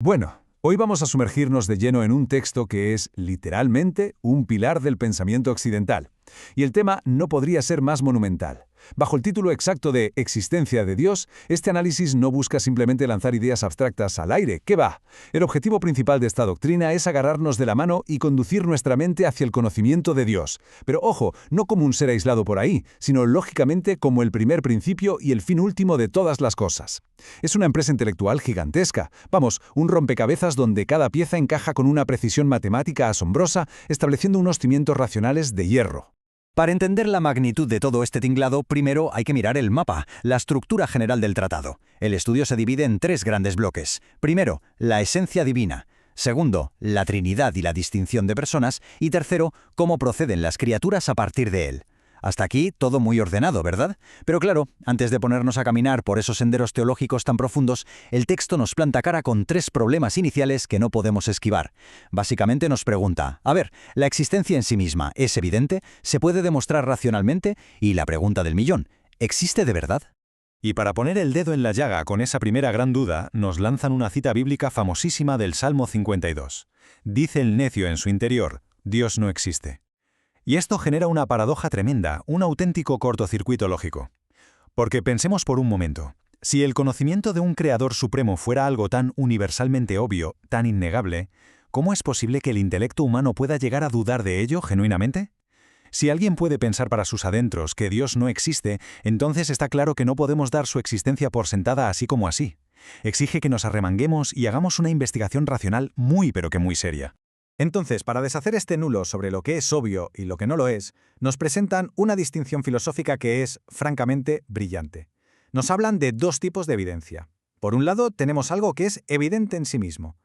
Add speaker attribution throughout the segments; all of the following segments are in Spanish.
Speaker 1: Bueno, hoy vamos a sumergirnos de lleno en un texto que es, literalmente, un pilar del pensamiento occidental. Y el tema no podría ser más monumental. Bajo el título exacto de Existencia de Dios, este análisis no busca simplemente lanzar ideas abstractas al aire. ¿Qué va? El objetivo principal de esta doctrina es agarrarnos de la mano y conducir nuestra mente hacia el conocimiento de Dios. Pero ojo, no como un ser aislado por ahí, sino lógicamente como el primer principio y el fin último de todas las cosas. Es una empresa intelectual gigantesca. Vamos, un rompecabezas donde cada pieza encaja con una precisión matemática asombrosa, estableciendo unos cimientos racionales de hierro.
Speaker 2: Para entender la magnitud de todo este tinglado, primero hay que mirar el mapa, la estructura general del tratado. El estudio se divide en tres grandes bloques. Primero, la esencia divina. Segundo, la Trinidad y la distinción de personas. Y tercero, cómo proceden las criaturas a partir de él. Hasta aquí todo muy ordenado, ¿verdad? Pero claro, antes de ponernos a caminar por esos senderos teológicos tan profundos, el texto nos planta cara con tres problemas iniciales que no podemos esquivar. Básicamente nos pregunta, ¿la existencia en sí misma es evidente? ¿Se puede demostrar racionalmente? Y la pregunta del millón, ¿existe de verdad?
Speaker 3: Y para poner el dedo en la llaga con esa primera gran duda, nos lanzan una cita bíblica famosísima del Salmo 52. Dice el necio en su interior, Dios no existe. Y esto genera una paradoja tremenda, un auténtico cortocircuito lógico. Porque pensemos por un momento, si el conocimiento de un creador supremo fuera algo tan universalmente obvio, tan innegable, ¿cómo es posible que el intelecto humano pueda llegar a dudar de ello genuinamente? Si alguien puede pensar para sus adentros que Dios no existe, entonces está claro que no podemos dar su existencia por sentada así como así. Exige que nos arremanguemos y hagamos una investigación racional muy pero que muy seria.
Speaker 4: Entonces, para deshacer este nulo sobre lo que es obvio y lo que no lo es, nos presentan una distinción filosófica que es, francamente, brillante. Nos hablan de dos tipos de evidencia. Por un lado, tenemos algo que es evidente en sí mismo.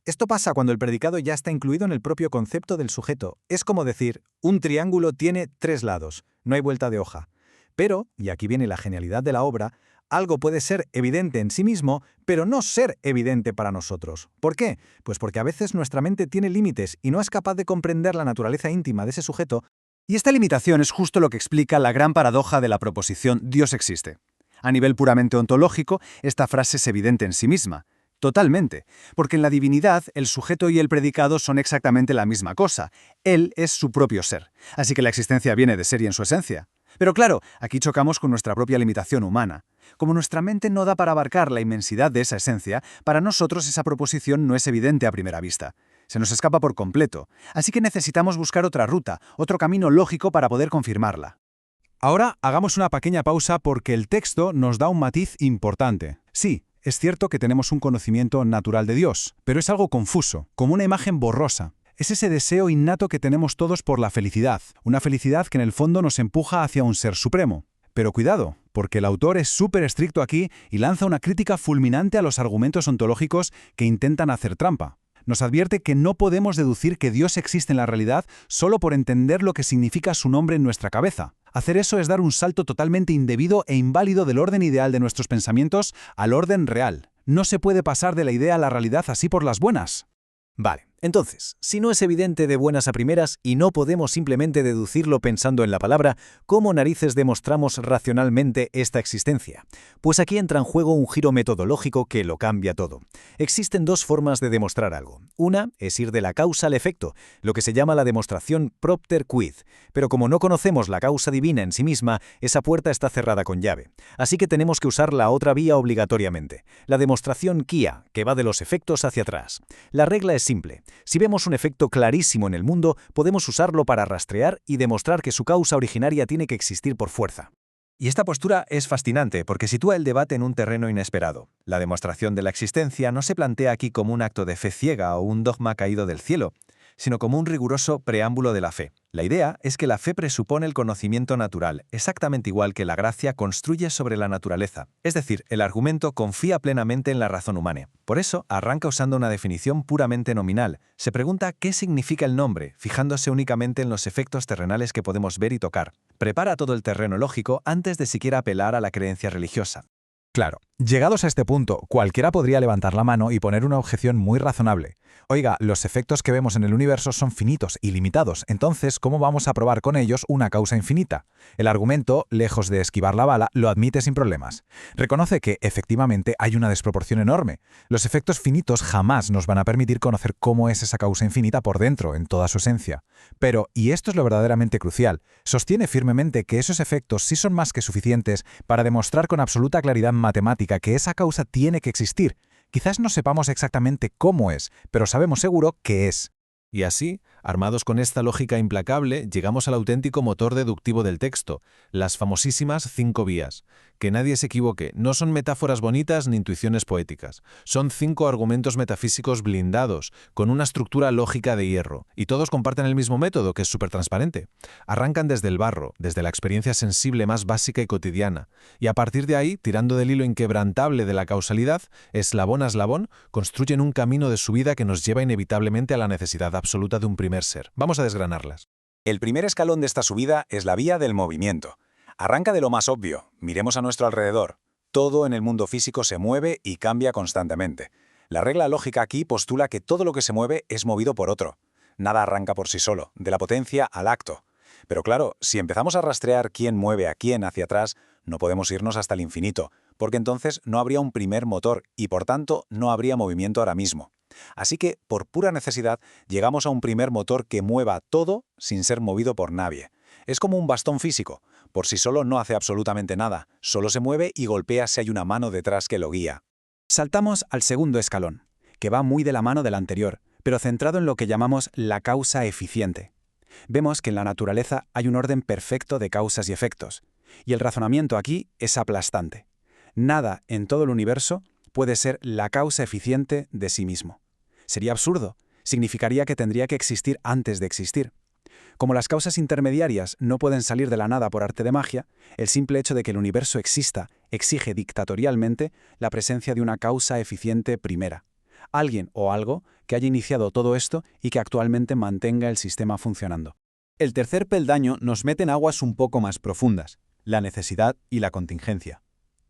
Speaker 4: Esto pasa cuando el predicado ya está incluido en el propio concepto del sujeto. Es como decir, un triángulo tiene tres lados, no hay vuelta de hoja. Pero, y aquí viene la genialidad de la obra, algo puede ser evidente en sí mismo, pero no ser evidente para nosotros. ¿Por qué? Pues porque a veces nuestra mente tiene límites y no es capaz de comprender la naturaleza íntima de ese sujeto, y esta limitación es justo lo que explica la gran paradoja de la proposición Dios existe. A nivel puramente ontológico, esta frase es evidente en sí misma. Totalmente, porque en la divinidad el sujeto y el predicado son exactamente la misma cosa. Él es su propio ser, así que la existencia viene de ser y en su esencia. Pero claro, aquí chocamos con nuestra propia limitación humana. Como nuestra mente no da para abarcar la inmensidad de esa esencia, para nosotros esa proposición no es evidente a primera vista. Se nos escapa por completo, así que necesitamos buscar otra ruta, otro camino lógico para poder confirmarla.
Speaker 1: Ahora hagamos una pequeña pausa porque el texto nos da un matiz importante. Sí, es cierto que tenemos un conocimiento natural de Dios, pero es algo confuso, como una imagen borrosa. Es ese deseo innato que tenemos todos por la felicidad, una felicidad que en el fondo nos empuja hacia un ser supremo. Pero cuidado, porque el autor es súper estricto aquí y lanza una crítica fulminante a los argumentos ontológicos que intentan hacer trampa. Nos advierte que no podemos deducir que Dios existe en la realidad solo por entender lo que significa su nombre en nuestra cabeza. Hacer eso es dar un salto totalmente indebido e inválido del orden ideal de nuestros pensamientos al orden real. No se puede pasar de la idea a la realidad así por las buenas.
Speaker 4: Vale, entonces, si no es evidente de buenas a primeras y no podemos simplemente deducirlo pensando en la palabra, ¿cómo narices demostramos racionalmente esta existencia? Pues aquí entra en juego un giro metodológico que lo cambia todo. Existen dos formas de demostrar algo. Una es ir de la causa al efecto, lo que se llama la demostración propter quid. Pero como no conocemos la causa divina en sí misma, esa puerta está cerrada con llave. Así que tenemos que usar la otra vía obligatoriamente, la demostración quia, que va de los efectos hacia atrás. La regla es simple. Si vemos un efecto clarísimo en el mundo, podemos usarlo para rastrear y demostrar que su causa originaria tiene que existir por fuerza.
Speaker 5: Y esta postura es fascinante porque sitúa el debate en un terreno inesperado. La demostración de la existencia no se plantea aquí como un acto de fe ciega o un dogma caído del cielo, sino como un riguroso preámbulo de la fe. La idea es que la fe presupone el conocimiento natural, exactamente igual que la gracia construye sobre la naturaleza. Es decir, el argumento confía plenamente en la razón humana. Por eso, arranca usando una definición puramente nominal. Se pregunta qué significa el nombre, fijándose únicamente en los efectos terrenales que podemos ver y tocar. Prepara todo el terreno lógico antes de siquiera apelar a la creencia religiosa.
Speaker 4: Claro, Llegados a este punto, cualquiera podría levantar la mano y poner una objeción muy razonable. Oiga, los efectos que vemos en el universo son finitos y limitados, entonces, ¿cómo vamos a probar con ellos una causa infinita? El argumento, lejos de esquivar la bala, lo admite sin problemas. Reconoce que, efectivamente, hay una desproporción enorme. Los efectos finitos jamás nos van a permitir conocer cómo es esa causa infinita por dentro, en toda su esencia. Pero, y esto es lo verdaderamente crucial, sostiene firmemente que esos efectos sí son más que suficientes para demostrar con absoluta claridad matemática que esa causa tiene que existir. Quizás no sepamos exactamente cómo es, pero sabemos seguro que es.
Speaker 5: Y así, armados con esta lógica implacable, llegamos al auténtico motor deductivo del texto, las famosísimas 5 vías. Que nadie se equivoque, no son metáforas bonitas ni intuiciones poéticas. Son 5 argumentos metafísicos blindados, con una estructura lógica de hierro, y todos comparten el mismo método, que es súper transparente. Arrancan desde el barro, desde la experiencia sensible más básica y cotidiana, y a partir de ahí, tirando del hilo inquebrantable de la causalidad, eslabón a eslabón, construyen un camino de subida que nos lleva inevitablemente a la necesidad absoluta de un primer ser. Vamos a desgranarlas.
Speaker 1: El primer escalón de esta subida es la vía del movimiento. Arranca de lo más obvio. Miremos a nuestro alrededor. Todo en el mundo físico se mueve y cambia constantemente. La regla lógica aquí postula que todo lo que se mueve es movido por otro. Nada arranca por sí solo, de la potencia al acto. Pero claro, si empezamos a rastrear quién mueve a quién hacia atrás, no podemos irnos hasta el infinito, porque entonces no habría un primer motor y por tanto no habría movimiento ahora mismo. Así que, por pura necesidad, llegamos a un primer motor que mueva todo sin ser movido por nadie. Es como un bastón físico. Por sí solo no hace absolutamente nada, solo se mueve y golpea si hay una mano detrás que lo guía.
Speaker 6: Saltamos al segundo escalón, que va muy de la mano del anterior, pero centrado en lo que llamamos la causa eficiente. Vemos que en la naturaleza hay un orden perfecto de causas y efectos, y el razonamiento aquí es aplastante. Nada en todo el universo puede ser la causa eficiente de sí mismo. Sería absurdo, significaría que tendría que existir antes de existir. Como las causas intermediarias no pueden salir de la nada por arte de magia, el simple hecho de que el universo exista exige dictatorialmente la presencia de una causa eficiente primera. Alguien o algo que haya iniciado todo esto y que actualmente mantenga el sistema funcionando. El tercer peldaño nos mete en aguas un poco más profundas, la necesidad y la contingencia.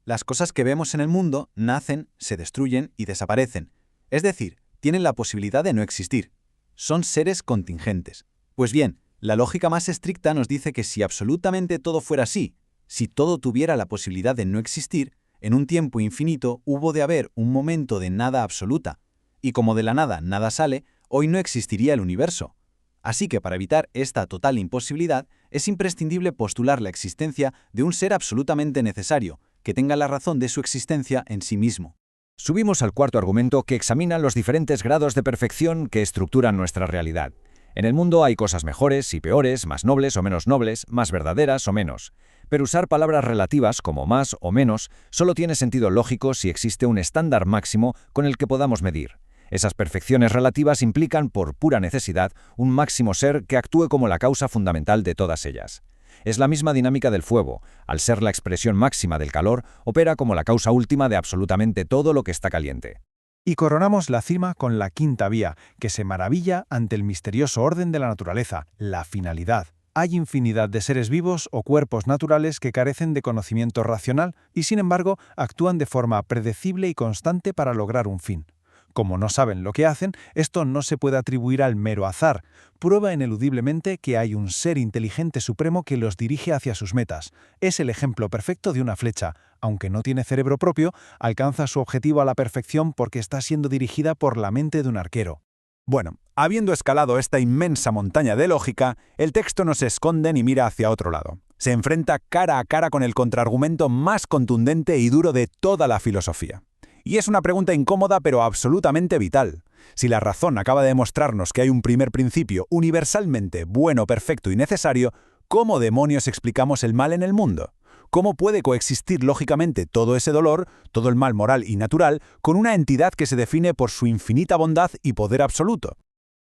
Speaker 6: Las cosas que vemos en el mundo nacen, se destruyen y desaparecen. Es decir, tienen la posibilidad de no existir. Son seres contingentes. Pues bien, la lógica más estricta nos dice que si absolutamente todo fuera así, si todo tuviera la posibilidad de no existir, en un tiempo infinito hubo de haber un momento de nada absoluta. Y como de la nada nada sale, hoy no existiría el universo. Así que para evitar esta total imposibilidad, es imprescindible postular la existencia de un ser absolutamente necesario, que tenga la razón de su existencia en sí mismo.
Speaker 2: Subimos al cuarto argumento que examina los diferentes grados de perfección que estructuran nuestra realidad. En el mundo hay cosas mejores y peores, más nobles o menos nobles, más verdaderas o menos. Pero usar palabras relativas como más o menos solo tiene sentido lógico si existe un estándar máximo con el que podamos medir. Esas perfecciones relativas implican, por pura necesidad, un máximo ser que actúe como la causa fundamental de todas ellas. Es la misma dinámica del fuego. Al ser la expresión máxima del calor, opera como la causa última de absolutamente todo lo que está caliente.
Speaker 4: Y coronamos la cima con la quinta vía, que se maravilla ante el misterioso orden de la naturaleza, la finalidad. Hay infinidad de seres vivos o cuerpos naturales que carecen de conocimiento racional y, sin embargo, actúan de forma predecible y constante para lograr un fin. Como no saben lo que hacen, esto no se puede atribuir al mero azar. Prueba ineludiblemente que hay un ser inteligente supremo que los dirige hacia sus metas. Es el ejemplo perfecto de una flecha. Aunque no tiene cerebro propio, alcanza su objetivo a la perfección porque está siendo dirigida por la mente de un arquero.
Speaker 1: Bueno, habiendo escalado esta inmensa montaña de lógica, el texto no se esconde ni mira hacia otro lado. Se enfrenta cara a cara con el contraargumento más contundente y duro de toda la filosofía. Y es una pregunta incómoda pero absolutamente vital. Si la razón acaba de demostrarnos que hay un primer principio universalmente bueno, perfecto y necesario, ¿cómo demonios explicamos el mal en el mundo? ¿Cómo puede coexistir lógicamente todo ese dolor, todo el mal moral y natural, con una entidad que se define por su infinita bondad y poder absoluto?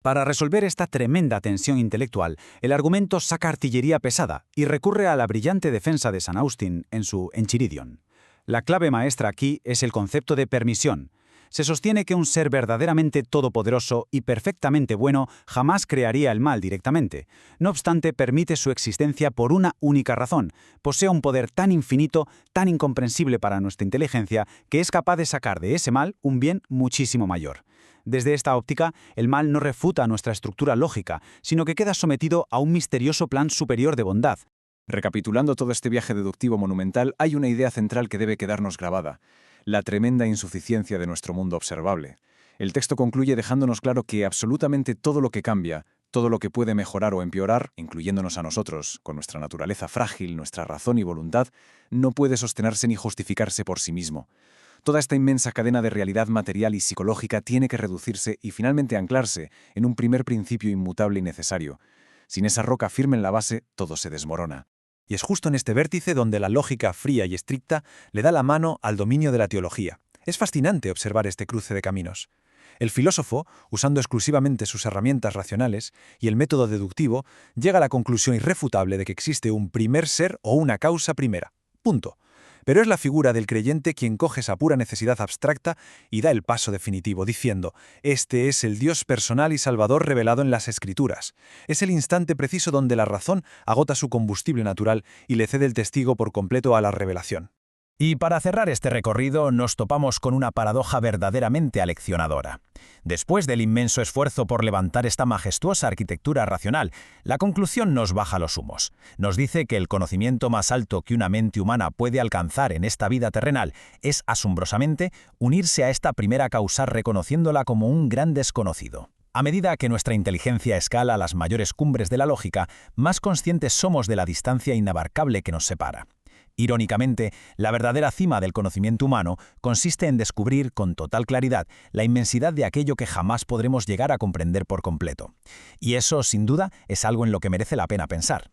Speaker 6: Para resolver esta tremenda tensión intelectual, el argumento saca artillería pesada y recurre a la brillante defensa de San Austin en su Enchiridion. La clave maestra aquí es el concepto de permisión. Se sostiene que un ser verdaderamente todopoderoso y perfectamente bueno jamás crearía el mal directamente. No obstante, permite su existencia por una única razón: posee un poder tan infinito, tan incomprensible para nuestra inteligencia, que es capaz de sacar de ese mal un bien muchísimo mayor. Desde esta óptica, el mal no refuta nuestra estructura lógica, sino que queda sometido a un misterioso plan superior de bondad.
Speaker 4: Recapitulando todo este viaje deductivo monumental, hay una idea central que debe quedarnos grabada: la tremenda insuficiencia de nuestro mundo observable. El texto concluye dejándonos claro que absolutamente todo lo que cambia, todo lo que puede mejorar o empeorar, incluyéndonos a nosotros, con nuestra naturaleza frágil, nuestra razón y voluntad, no puede sostenerse ni justificarse por sí mismo. Toda esta inmensa cadena de realidad material y psicológica tiene que reducirse y finalmente anclarse en un primer principio inmutable y necesario. Sin esa roca firme en la base, todo se desmorona.
Speaker 5: Y es justo en este vértice donde la lógica fría y estricta le da la mano al dominio de la teología. Es fascinante observar este cruce de caminos. El filósofo, usando exclusivamente sus herramientas racionales y el método deductivo, llega a la conclusión irrefutable de que existe un primer ser o una causa primera. Punto. Pero es la figura del creyente quien coge esa pura necesidad abstracta y da el paso definitivo, diciendo: este es el Dios personal y salvador revelado en las Escrituras. Es el instante preciso donde la razón agota su combustible natural y le cede el testigo por completo a la revelación.
Speaker 3: Y para cerrar este recorrido nos topamos con una paradoja verdaderamente aleccionadora. Después del inmenso esfuerzo por levantar esta majestuosa arquitectura racional, la conclusión nos baja los humos. Nos dice que el conocimiento más alto que una mente humana puede alcanzar en esta vida terrenal es, asombrosamente, unirse a esta primera causa reconociéndola como un gran desconocido. A medida que nuestra inteligencia escala a las mayores cumbres de la lógica, más conscientes somos de la distancia inabarcable que nos separa. Irónicamente, la verdadera cima del conocimiento humano consiste en descubrir con total claridad la inmensidad de aquello que jamás podremos llegar a comprender por completo. Y eso, sin duda, es algo en lo que merece la pena pensar.